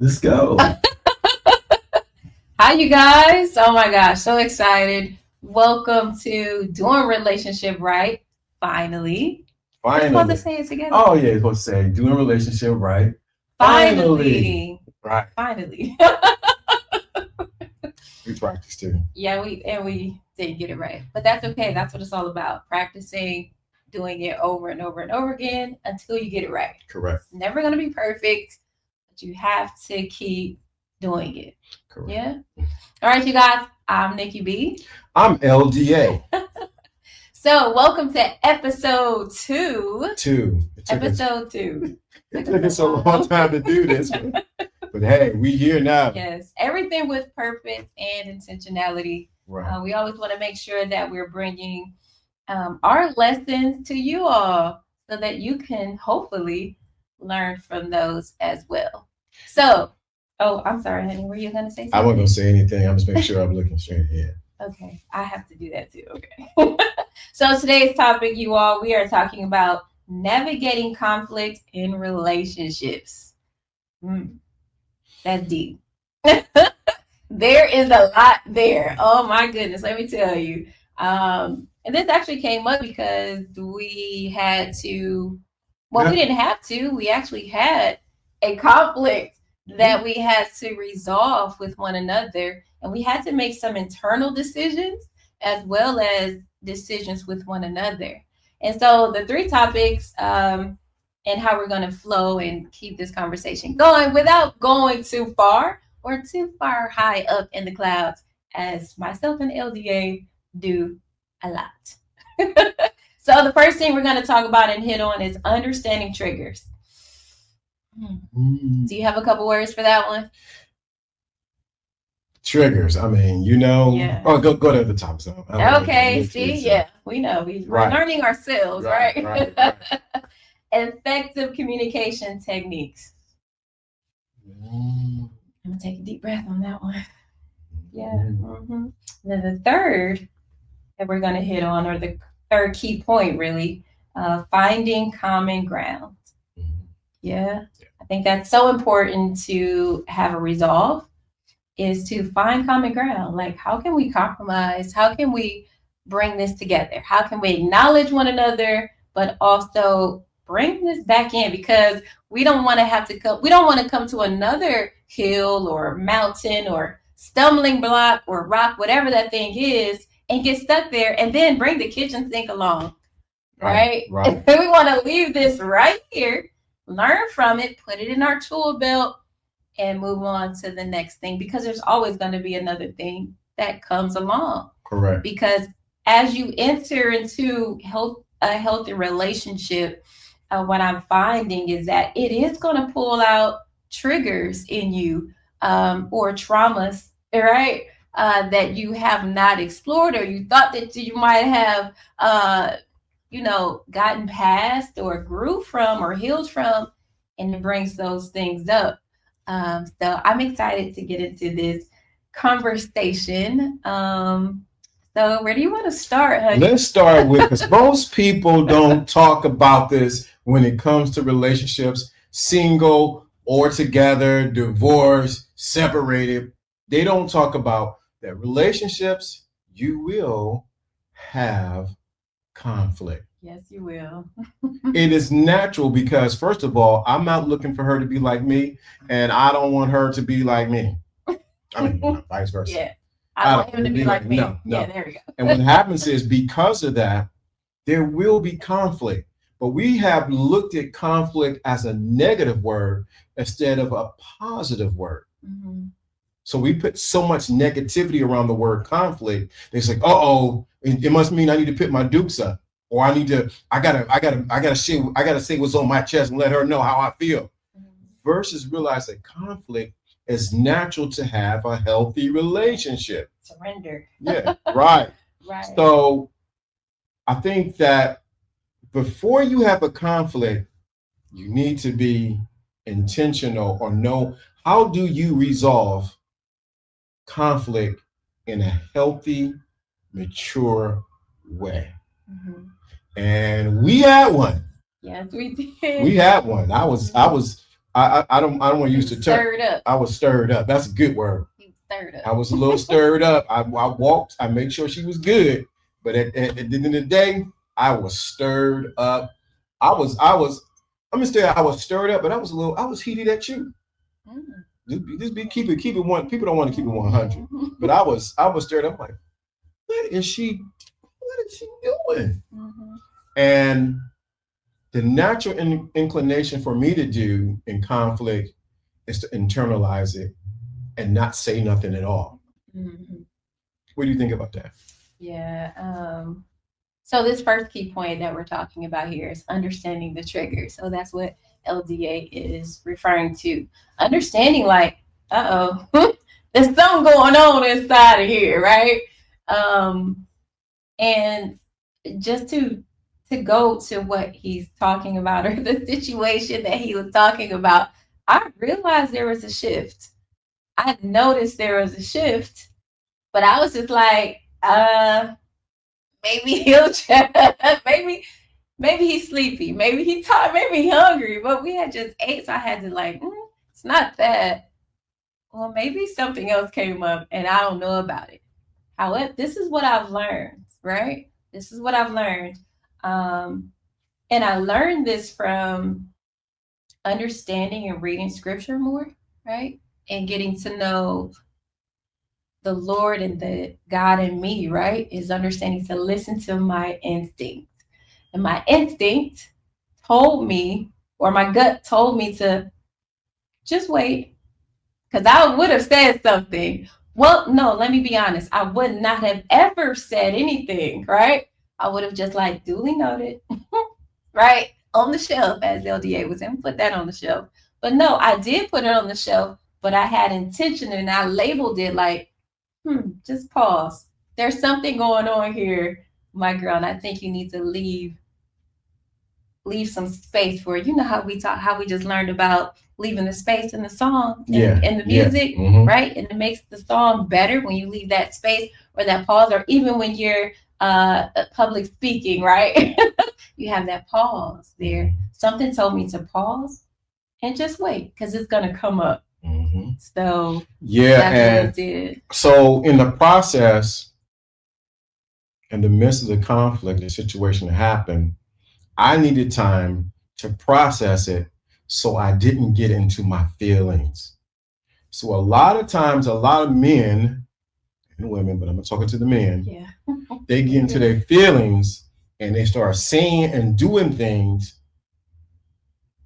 Let's go. Hi, you guys. Oh my gosh, so excited. Welcome to Doing Relationship Right. Finally. We're supposed to Finally. say it together. Oh, yeah, you're supposed to say, doing relationship right. Finally. Finally. Right. Finally. We practice too. Yeah, we didn't get it right. But that's okay. That's what it's all about. Practicing, doing it over and over and over again until you get it right. Correct. It's never gonna be perfect, but you have to keep doing it. Correct. Yeah. All right, you guys. I'm Nikki B. I'm LDA. So, welcome to episode two. Episode two. It took us a long time to do this. But hey, we here now. Yes. Everything with purpose and intentionality. Right. We always want to make sure that we're bringing our lessons to you all so that you can hopefully learn from those as well. So, I'm sorry, honey. Were you going to say something? I wasn't going to say anything. I'm just making sure I'm looking straight ahead. Okay. I have to do that too. Okay. So today's topic, you all, we are talking about navigating conflict in relationships. That's deep. There is a lot there. Oh my goodness, let me tell you. And this actually came up because we had to, we didn't have to. We actually had a conflict that we had to resolve with one another. And we had to make some internal decisions as well as decisions with one another. And so the three topics and how we're going to flow and keep this conversation going without going too far or too far high up in the clouds, as myself and LDA do a lot. So the first thing we're going to talk about and hit on is understanding triggers. Do you have a couple words for that one? Triggers. I mean, Yeah. Oh, go to the top zone. Okay. See, yeah, we know we're learning ourselves, right? Right. Effective communication techniques. I'm gonna take a deep breath on that one. Yeah. Mm-hmm. Then the third that we're gonna hit on, or the third key point, really, finding common ground. Yeah. I think that's so important to have a resolve, is to find common ground. Like, how can we compromise? How can we bring this together? How can we acknowledge one another, but also bring this back in? Because we don't want to come to another hill or mountain or stumbling block or rock, whatever that thing is, and get stuck there and then bring the kitchen sink along. Right? Right. We want to leave this right here, learn from it, put it in our tool belt, and move on to the next thing, because there's always going to be another thing that comes along. Correct. Because as you enter into a healthy relationship, what I'm finding is that it is going to pull out triggers in you or traumas, right? That you have not explored, or you thought that you might have, gotten past or grew from or healed from, and it brings those things up. So I'm excited to get into this conversation. So where do you want to start, honey? Let's start with, because most people don't talk about this when it comes to relationships, single or together, divorced, separated. They don't talk about that relationships, you will have conflict. Yes, you will. It is natural, because first of all, I'm not looking for her to be like me, and I don't want her to be like me. I mean, vice versa. Yeah. I want him to be like me. No. Yeah, there we go. And what happens is, because of that, there will be conflict. But we have looked at conflict as a negative word instead of a positive word. Mm-hmm. So we put so much negativity around the word conflict. They say, it must mean I need to put my dukes up, or I gotta say what's on my chest and let her know how I feel. Mm-hmm. Versus realize that conflict is natural to have a healthy relationship. Surrender. Yeah, right. Right. So I think that before you have a conflict, you need to be intentional, or know, how do you resolve conflict in a healthy, mature way. And we had one. Yes, we did. We had one. I was I don't want to use the term. Stirred up. I was stirred up. That's a good word. Stirred up. I was a little stirred up. I walked. I made sure she was good. But at the end of the day, I was stirred up. I was. I'm gonna say I was stirred up, but I was heated at you. Keep it one. People don't want to keep it 100, but I was stirred up. Like, what is she doing? Mm-hmm. And the natural inclination for me to do in conflict is to internalize it and not say nothing at all. Mm-hmm. What do you think about that? Yeah. So this first key point that we're talking about here is understanding the trigger. So that's what LDA is referring to. Understanding, like, there's something going on inside of here, right? And just to go to what he's talking about, or the situation that he was talking about, I realized there was a shift. I noticed there was a shift, but I was just like, maybe he'll maybe he's sleepy, maybe he's tired, maybe he's hungry, but we had just ate, so I had to like, it's not that. Well, maybe something else came up and I don't know about it. However, this is what I've learned, right? This is what I've learned. And I learned this from understanding and reading scripture more, right? And getting to know the Lord and the God in me, right? Is understanding to listen to my instinct. And my instinct told me, or my gut told me, to just wait. Because I would have said something. Well, no, let me be honest. I would not have ever said anything, right? I would have just like, duly noted, right? On the shelf, as LDA was saying, put that on the shelf. But no, I did put it on the shelf, but I had intention and I labeled it like, just pause. There's something going on here, my girl, and I think you need to leave some space for it. You know how we just learned about leaving the space in the song and the music, right? And it makes the song better when you leave that space or that pause, or even when you're public speaking, right? You have that pause there. Something told me to pause and just wait, because it's going to come up. Mm-hmm. So that's what it did. So in the process, in the midst of the conflict, the situation that happened, I needed time to process it so I didn't get into my feelings. So a lot of times, a lot of men and women, but I'm talking to the men, they get into their feelings and they start saying and doing things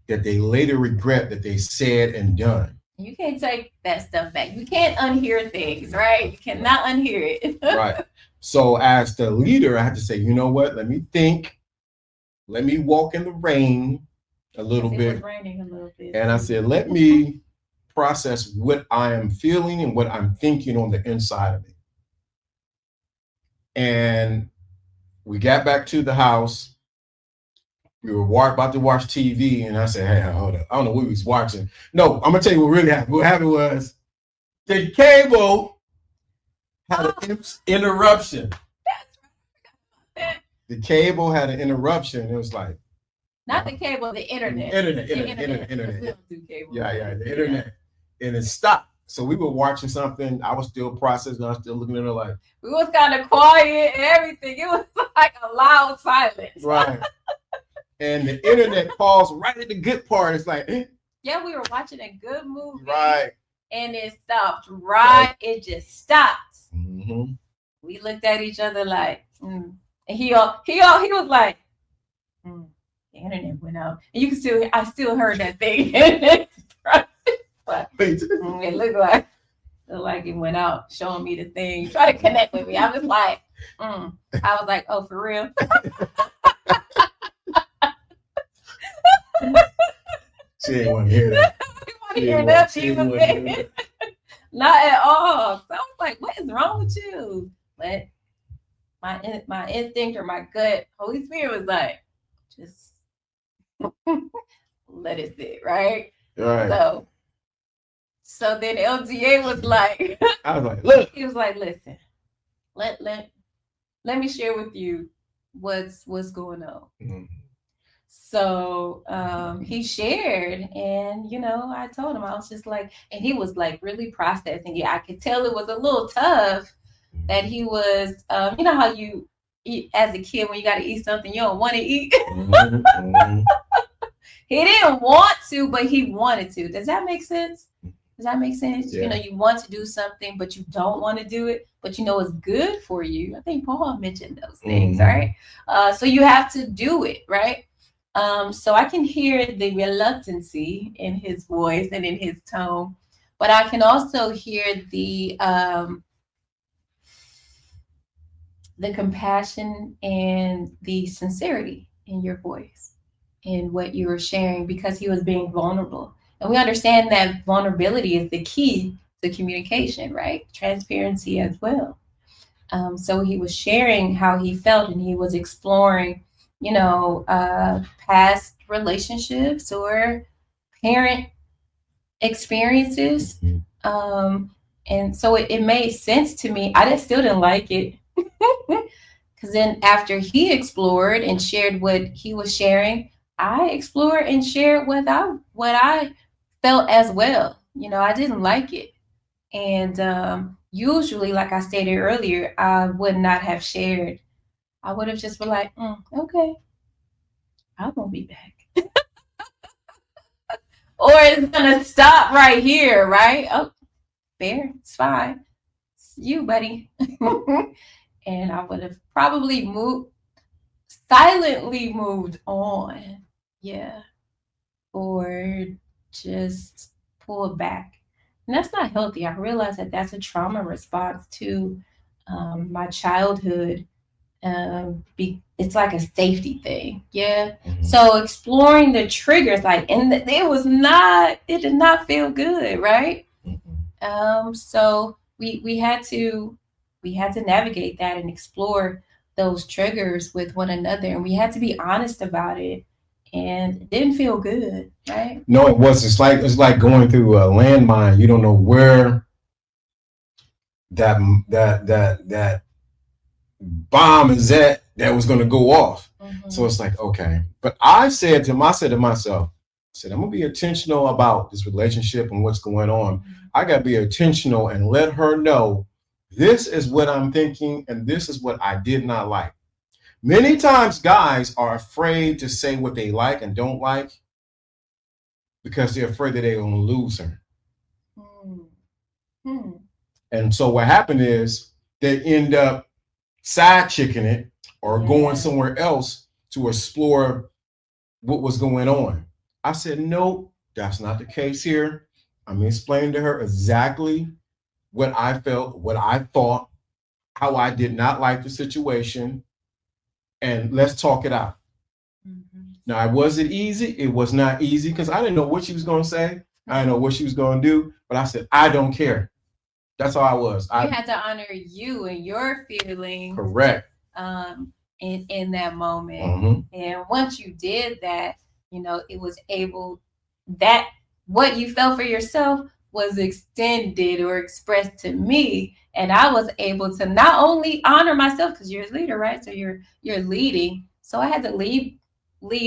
that they later regret that they said and done. You can't take that stuff back. You can't unhear things, right? You cannot unhear it. Right. So as the leader, I have to say, you know what? Let me think. Let me walk in the rain a little bit. It was raining a little bit. And I said, let me process what I am feeling and what I'm thinking on the inside of me. And we got back to the house. We were about to watch TV, and I said, hey, hold up. I don't know what we was watching. No, I'm going to tell you what really happened. What happened was the cable had an interruption. The cable had an interruption. It was like, not the cable, the internet. Internet. We don't do cable. Yeah, the internet. And it stopped. So we were watching something. I was still processing. I was still looking at her like. We was kind of quiet and everything. It was like a loud silence. Right. And the internet calls right at the good part. It's like. Yeah, we were watching a good movie. Right. And it stopped. Right. It just stopped. Mm-hmm. We looked at each other like, And he was like, the internet went out. And I still heard that thing. But it looked like it went out, showing me the thing, try to connect with me. I was like, I was like, oh, for real? She didn't want to hear that. She want to hear that. Not at all. So I was like, what is wrong with you? But my instinct or my gut, Holy Spirit was like, just let it sit, right? Right. So then LGA was like, I was like, look. He was like, listen, let me share with you what's going on. Mm-hmm. So he shared, and I told him, I was just like, and he was like really processing it. I could tell it was a little tough that he was, how you eat as a kid when you got to eat something you don't want to eat. He didn't want to, but he wanted to. Does that make sense? Does that make sense? Yeah. You want to do something, but you don't want to do it, but it's good for you. I think Paul mentioned those things, right? So you have to do it, right? So I can hear the reluctancy in his voice and in his tone, but I can also hear the compassion and the sincerity in your voice in what you were sharing, because he was being vulnerable. And we understand that vulnerability is the key to communication, right? Transparency as well. So he was sharing how he felt, and he was exploring, past relationships or parent experiences. And so it made sense to me. Still didn't like it. Because then after he explored and shared what he was sharing, I explored and shared what I felt as well. I didn't like it. And usually, like I stated earlier, I would not have shared. I would have just been like, okay, I won't be back. Or it's going to stop right here, right? Oh, fair. It's fine. It's you, buddy. And I would have probably silently moved on. Yeah. Or just pulled back. And that's not healthy. I realize that that's a trauma response to my childhood. It's like a safety thing. Yeah. So exploring the triggers, and it did not feel good, right? So we had to navigate that and explore those triggers with one another, and we had to be honest about it, and it didn't feel good, right? No, it was. It's like going through a landmine. You don't know where that bomb is at that was going to go off. So it's like, okay. But I said to myself, I'm gonna be intentional about this relationship and what's going on. I gotta be intentional and let her know this is what I'm thinking and this is what I did not like. Many times guys are afraid to say what they like and don't like because they're afraid that they're gonna lose her. And so what happened is they end up side chicking it or going somewhere else to explore what was going on. I said, no, that's not the case here. I'm explaining to her exactly what I felt, what I thought, how I did not like the situation, and let's talk it out. Now, was it easy? It was not easy because I didn't know what she was going to say. I didn't know what she was going to do, but I said, I don't care. That's how I was. You had to honor you and your feelings. Correct. In that moment. And once you did that, it was that what you felt for yourself was extended or expressed to me. And I was able to not only honor myself, because you're a leader, right? So you're leading. So I had to lead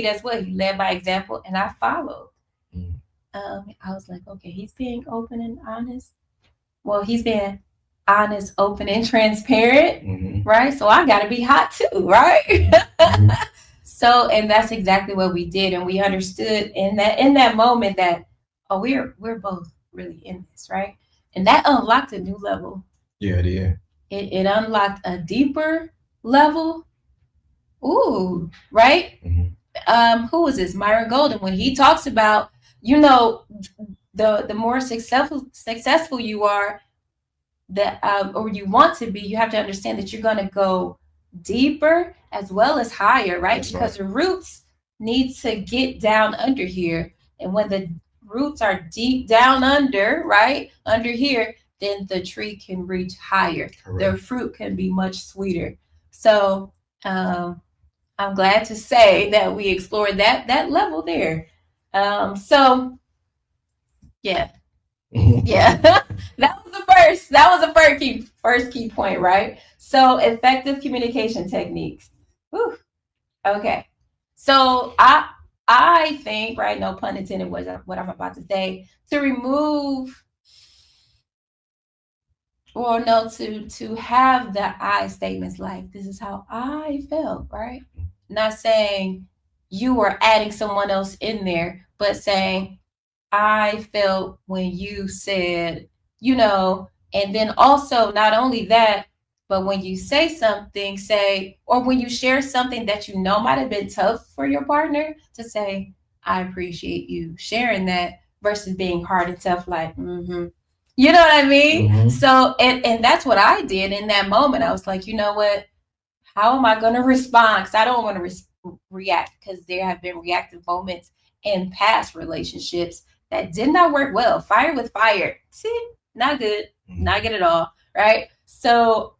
as well. He led by example, and I followed. I was like, okay, he's being open and honest. Well, he's being honest, open, and transparent, right? So I got to be hot too, right? So, and that's exactly what we did, and we understood in that moment that we're both really in this, right? And that unlocked a new level. Yeah, it did. It unlocked a deeper level. Ooh, right? Who is this? Myron Golden, when he talks about, the more successful you are, or you want to be, you have to understand that you're going to go deeper as well as higher, right? That's because the roots need to get down under here. And when the roots are deep down under, right, under here, then the tree can reach higher. Correct. Their fruit can be much sweeter. So I'm glad to say that we explored that level there. So yeah. Yeah. That was the first key point, right? So effective communication techniques. Whew. Okay. So I think, right, no pun intended, what I'm about to say, to remove, or no, to have the I statements like, this is how I felt, right? Not saying you are adding someone else in there, but saying, I felt when you said, and then also not only that, but when you say something, or when you share something that might have been tough for your partner, to say, I appreciate you sharing that, versus being hard and tough, like, you know what I mean? Mhm. So, and that's what I did in that moment. I was like, you know what? How am I going to respond? Because I don't want to react, because there have been reactive moments in past relationships that did not work well. Fire with fire. See, not good. Not good at all. Right. So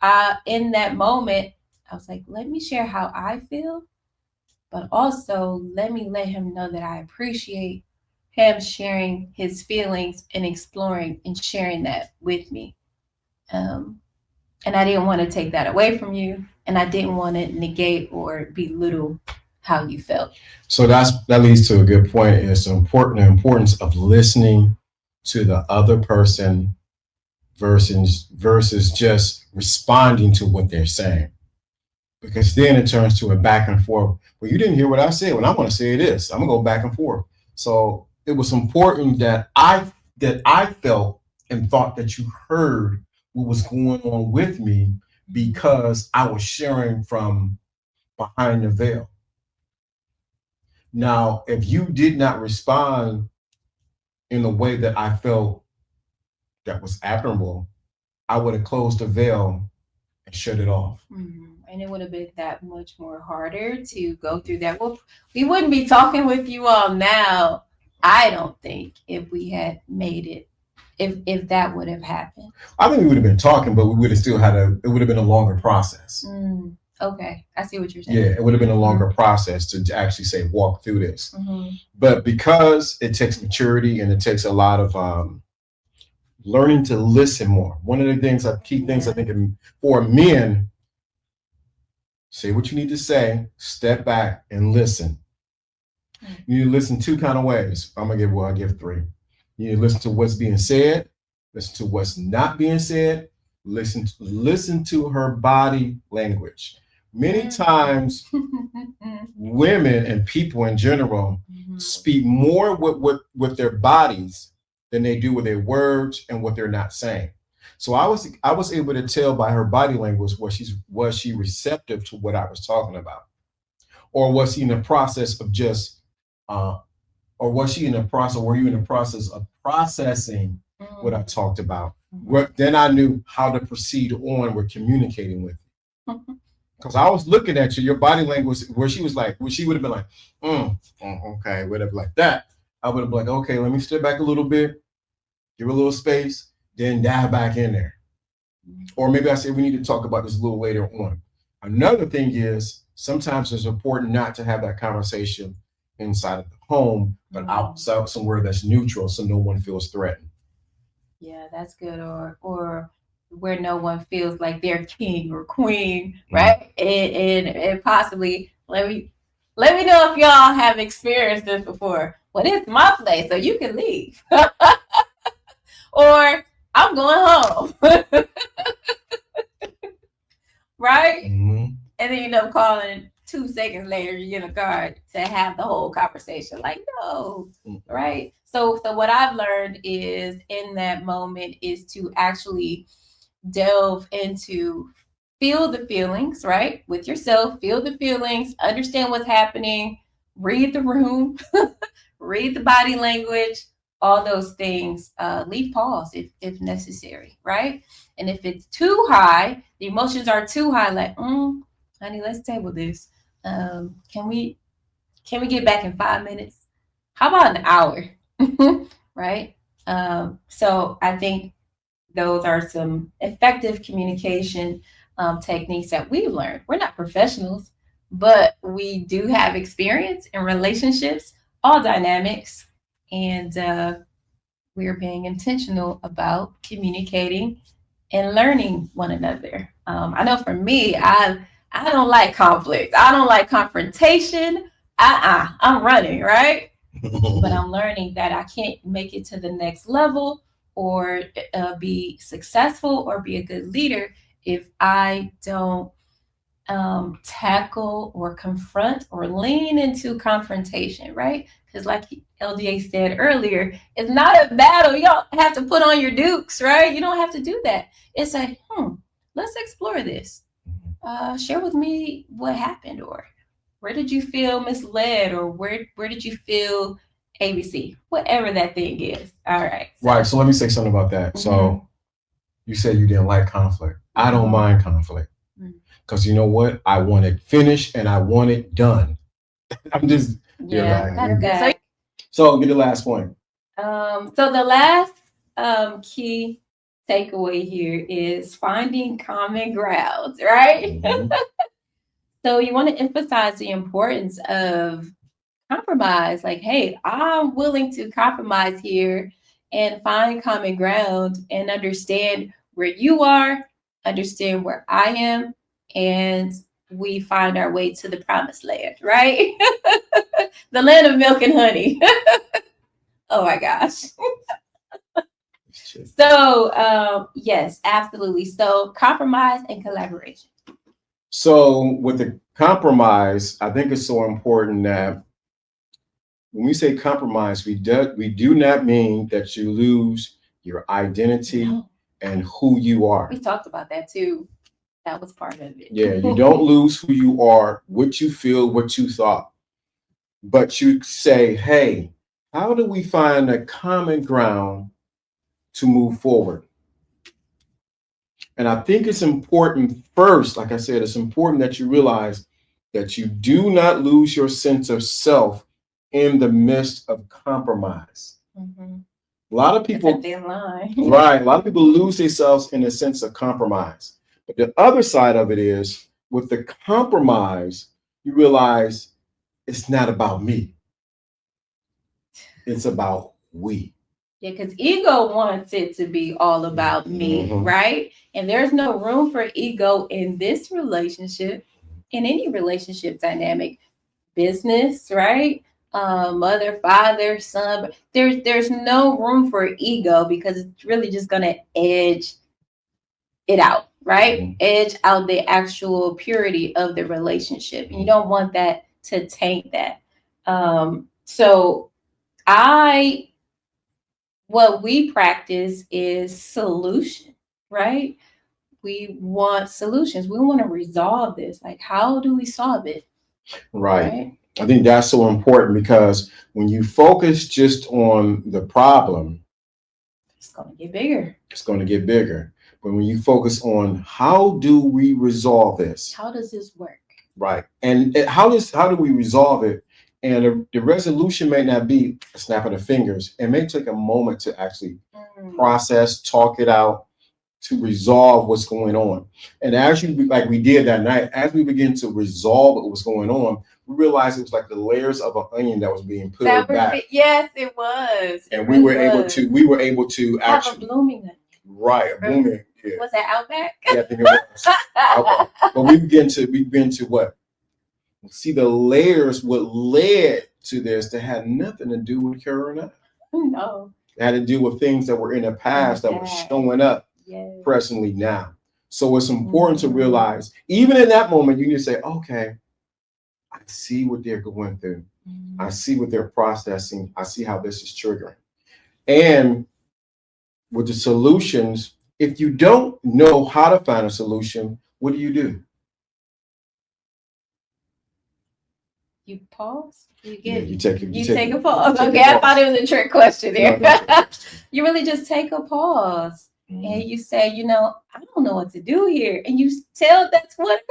in that moment, I was like, let me share how I feel, but also let him know that I appreciate him sharing his feelings and exploring and sharing that with me. Um, and I didn't want to take that away from you, and I didn't want to negate or belittle how you felt. So that leads to a good point. It's the importance of listening to the other person versus just responding to what they're saying. Because then it turns to a back and forth. Well, you didn't hear what I said. When I want to say this, I'm gonna go back and forth. So it was important that I felt and thought that you heard what was going on with me, because I was sharing from behind the veil. Now, if you did not respond in a way that I felt that was admirable, I would have closed the veil and shut it off. And it would have been that much more harder to go through that. Well, we wouldn't be talking with you all now, I don't think, if we had made it, if that would have happened. I think we would have been talking, but we would have still it would have been a longer process. Okay, I see what you're saying. Yeah, it would have been a longer process to actually say walk through this. But because it takes maturity and it takes a lot of learning to listen more. One of the key things I think for men, say what you need to say, step back and listen. You need to listen two kind of ways. I give three. You need to listen to what's being said, listen to what's not being said, listen to her body language. Many times women and people in general speak more with their bodies than they do with their words and what they're not saying. So I was able to tell by her body language, was she receptive to what I was talking about, or was she in the process of just or was she in the process? Were you in the process of processing what I talked about? Then I knew how to proceed on with communicating with you. Because I was looking at you, your body language, where she was like, where she would have been like, okay, whatever, like that. I would have been like, okay, let me step back a little bit, give her a little space, then dive back in there. Or maybe I say we need to talk about this a little later on. Another thing is sometimes it's important not to have that conversation inside of the home, but outside somewhere that's neutral, so no one feels threatened. Yeah, that's good. Or where no one feels like they're king or queen, right? And possibly, let me know if y'all have experienced this before. Well, it's my place, so you can leave. Or I'm going home. Right? And then you end up calling 2 seconds later, you get a card to have the whole conversation. Like, no, right? So what I've learned is in that moment is to actually delve into, feel the feelings, right? With yourself, feel the feelings, understand what's happening, read the room, read the body language, all those things. Leave pause if necessary, right? And if it's too high, the emotions are too high, like, honey, let's table this. Can we get back in 5 minutes? How about an hour? Right? So I think those are some effective communication techniques that we've learned. We're not professionals, but we do have experience in relationships, all dynamics, and we're being intentional about communicating and learning one another. I know for me, I don't like conflict. I don't like confrontation. I'm running, right? But I'm learning that I can't make it to the next level or be successful or be a good leader if I don't tackle or confront or lean into confrontation, right? Because, like LDA said earlier, it's not a battle. You don't have to put on your dukes, right? You don't have to do that. It's a, let's explore this. Share with me what happened, or where did you feel misled, or where did you feel ABC, whatever that thing is. All right. Right. So let me say something about that. So you said you didn't like conflict. I don't mind conflict because you know what? I want it finished and I want it done. I'm just that's So get the last point. So the last key takeaway here is finding common grounds, right? So you want to emphasize the importance of compromise. Like, hey, I'm willing to compromise here and find common ground and understand where you are, understand where I am, and we find our way to the promised land, right? The land of milk and honey. Oh my gosh. So, yes, absolutely. So, compromise and collaboration. So, with the compromise, I think it's so important that when we say compromise, we do not mean that you lose your identity and who you are. We talked about that too. That was part of it. Yeah, you don't lose who you are, what you feel, what you thought. But you say, hey, how do we find a common ground to move forward? And I think it's important first, like I said, it's important that you realize that you do not lose your sense of self in the midst of compromise. A lot of people, right? A lot of people lose themselves in a sense of compromise. But the other side of it is, with the compromise, you realize it's not about me. It's about we. Yeah, because ego wants it to be all about me, right? And there's no room for ego in this relationship, in any relationship dynamic, business, right? Mother, father, son. There's no room for ego because it's really just gonna edge it out, right? Edge out the actual purity of the relationship. And you don't want that to taint that. So what we practice is solution, right? We want solutions. We want to resolve this. Like, how do we solve it? Right. I think that's so important because when you focus just on the problem, it's going to get bigger. It's going to get bigger. But when you focus on how do we resolve this? How does this work? Right. And how do we resolve it? And the resolution may not be a snap of the fingers. It may take a moment to actually process, talk it out, to resolve what's going on. And as you, like we did that night, as we begin to resolve what was going on, we realized it was like the layers of an onion that was being peeled back. Yes, it was. And we were able to actually have a blooming onion. Right, a blooming. Yeah. Was that Outback? Yeah, I think it was Outback. But we begin to what? See the layers, what led to this that had nothing to do with her and I. No. It had to do with things that were in the past that were showing up presently now. So it's important to realize, even in that moment, you need to say, okay, I see what they're going through. I see what they're processing. I see how this is triggering. And with the solutions, if you don't know how to find a solution, what do? You pause. You take a pause. Okay, I thought it was a trick question there. No, you really just take a pause and you say, I don't know what to do here, and you tell that's what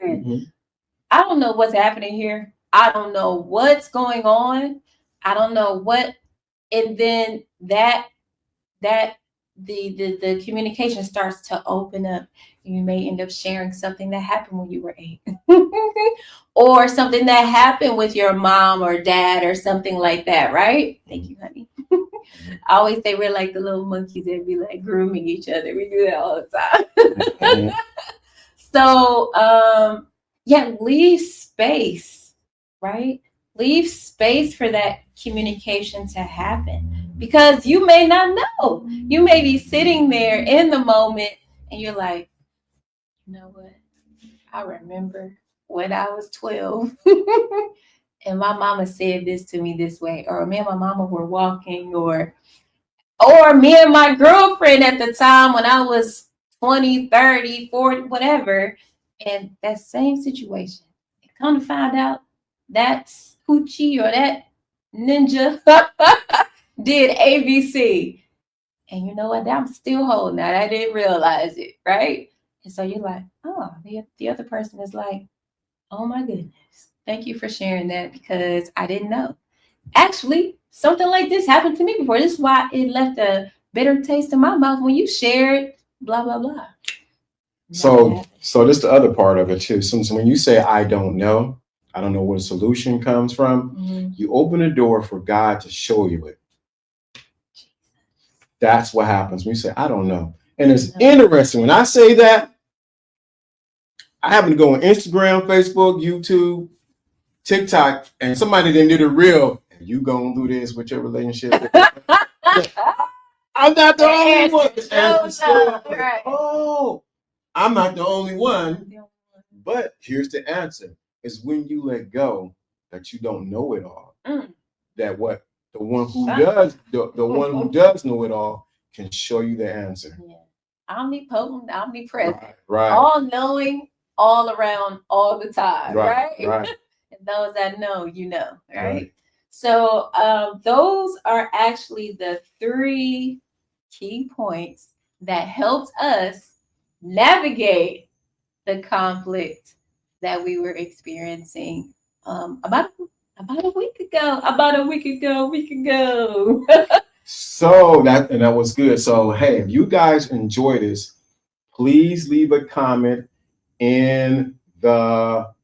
happened. I don't know what's happening here. I don't know what's going on. I don't know what, and then that the communication starts to open up. You may end up sharing something that happened when you were 8 or something that happened with your mom or dad or something like that, right? Thank you, honey. I always say we're like the little monkeys that be like grooming each other. We do that all the time. So, leave space, right? leave space for that communication to happen, because you may not know. You may be sitting there in the moment and you're like, you know what? I remember when I was 12 and my mama said this to me this way, or me and my mama were walking, or me and my girlfriend at the time when I was 20, 30, 40, whatever. And that same situation, come to find out that's Hoochie or that ninja did ABC. And you know what? I'm still holding that. I didn't realize it, right? And so you're like, oh, the other person is like, oh my goodness. Thank you for sharing that, because I didn't know. Actually, something like this happened to me before. This is why it left a bitter taste in my mouth when you shared blah blah blah. So this is the other part of it too. So when you say I don't know where the solution comes from, you open the door for God to show you it. That's what happens when you say I don't know. And it's interesting when I say that. I happen to go on Instagram, Facebook, YouTube, TikTok, and somebody then did a reel. And you going through this with your relationship. I'm not the only one. Right. Oh, I'm not the only one. But here's the answer: is when you let go that you don't know it all. That what the one who does, the one who does know it all, can show you the answer. Yeah. Omnipotent, omnipresent, right. All knowing, all around, all the time, right? Right. And those that know, you know, right? So those are actually the 3 key points that helped us navigate the conflict that we were experiencing about a week ago. So that was good. So hey, if you guys enjoy this, please leave a comment in the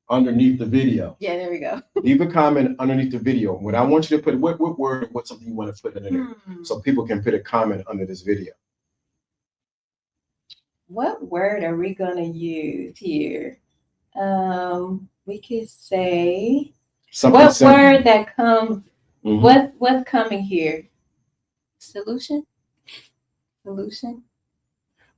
underneath the video. Yeah, there we go. Leave a comment underneath the video. What I want you to put, what word, what's something you want to put in there, so people can put a comment under this video. What word are we gonna use here? We could say something what simple. Word that comes. What's coming here? Solution.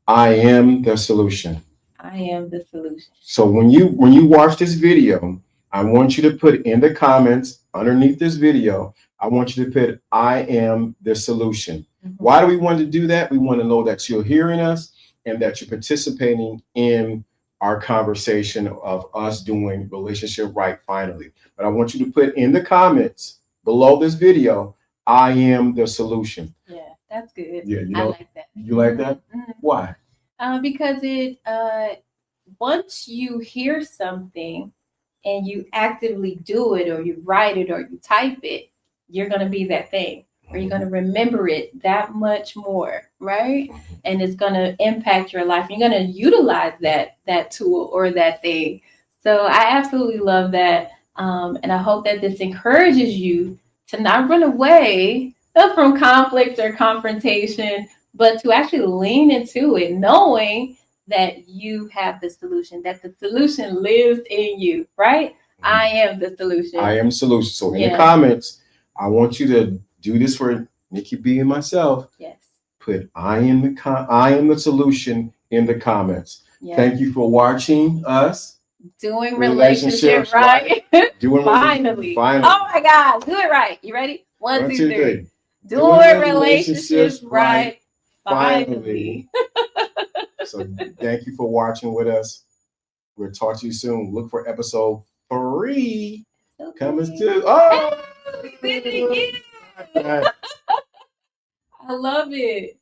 I am the solution. I am the solution. So when you watch this video, I want you to put in the comments underneath this video, I want you to put I am the solution. Why do we want to do that? We want to know that you're hearing us and that you're participating in our conversation of us doing relationship right finally. But I want you to put in the comments below this video, I am the solution. Yeah, that's good. Yeah, I like that. You like that? Why? Because it once you hear something and you actively do it, or you write it, or you type it, you're going to be that thing, or you're going to remember it that much more, right? And it's going to impact your life. You're going to utilize that tool or that thing. So I absolutely love that. And I hope that this encourages you to not run away from conflict or confrontation, but to actually lean into it, knowing that you have the solution, that the solution lives in you, right? I am the solution. I am solution. So in the comments, I want you to do this for Nikki B and myself. Yes. Put I am the solution in the comments. Yes. Thank you for watching us. Doing relationships right. Finally. Oh my God. Do it right. You ready? One, two, three. Doing relationships right. Finally. So thank you for watching with us. We'll talk to you soon. Look for episode 3 coming soon. Oh, we did it again. I love it.